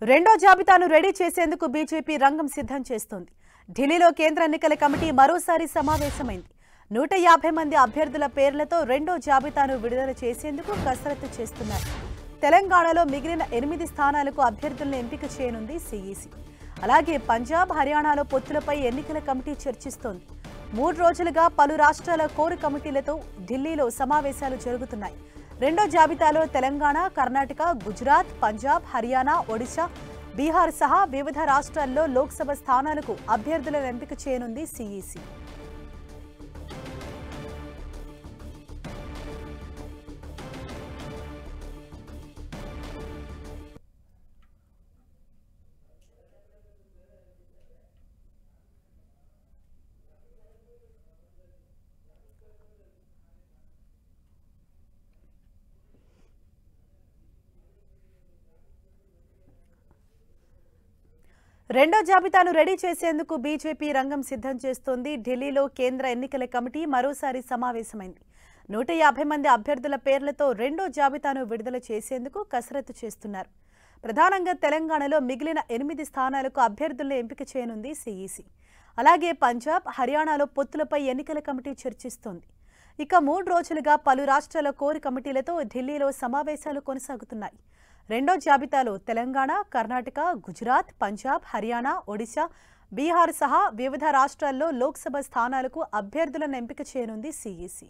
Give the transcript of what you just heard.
రెండో జాబితాను రెడీ చేసేందుకు బీజేపీ రంగం సిద్ధం చేస్తోంది. ఢిల్లీలో కేంద్ర ఎన్నికల కమిటీ మరోసారి సమావేశమైంది. 150 మంది అభ్యర్థుల పేర్లతో రెండో జాబితాను విడుదల చేసేందుకు కసరత్తు చేస్తున్నారు. తెలంగాణలో మిగిలిన 8 స్థానాలకు అభ్యర్థులను ఎంపిక చేయనుంది సీఈసీ. అలాగే పంజాబ్, హర్యానాలో పొత్తులపై ఎన్నికల కమిటీ చర్చిస్తోంది. 3 రోజులుగా పలు రాష్ట్రాల కోర్ కమిటీలతో ఢిల్లీలో సమావేశాలు జరుగుతున్నాయి. రెండో జాబితాలో తెలంగాణ, కర్ణాటక, గుజరాత్, పంజాబ్, హర్యానా, ఒడిశా, బీహార్ సహా వివిధ రాష్ట్రాల్లో లోక్సభ స్థానాలకు అభ్యర్థులను ఎంపిక చేయనుంది సీఈసీ. రెండో జాబితాను రెడీ చేసేందుకు బీజేపీ రంగం సిద్ధం చేస్తోంది. ఢిల్లీలో కేంద్ర ఎన్నికల కమిటీ మరోసారి సమావేశమైంది. 150 మంది అభ్యర్థుల పేర్లతో రెండో జాబితాను విడుదల చేసేందుకు కసరత్తు చేస్తున్నారు. ప్రధానంగా తెలంగాణలో మిగిలిన 8 స్థానాలకు అభ్యర్థులను ఎంపిక చేయనుంది సీఈసీ. అలాగే పంజాబ్, హర్యానాలో పొత్తులపై ఎన్నికల కమిటీ చర్చిస్తోంది. ఇక 3 రోజులుగా పలు రాష్ట్రాల కోర్ కమిటీలతో ఢిల్లీలో సమావేశాలు కొనసాగుతున్నాయి. రెండో జాబితాలో తెలంగాణ, కర్ణాటక, గుజరాత్, పంజాబ్, హర్యానా, ఒడిశా, బీహార్ సహా వివిధ రాష్ట్రాల్లో లోక్సభ స్థానాలకు అభ్యర్థులను ఎంపిక చేయనుంది సీఈసీ.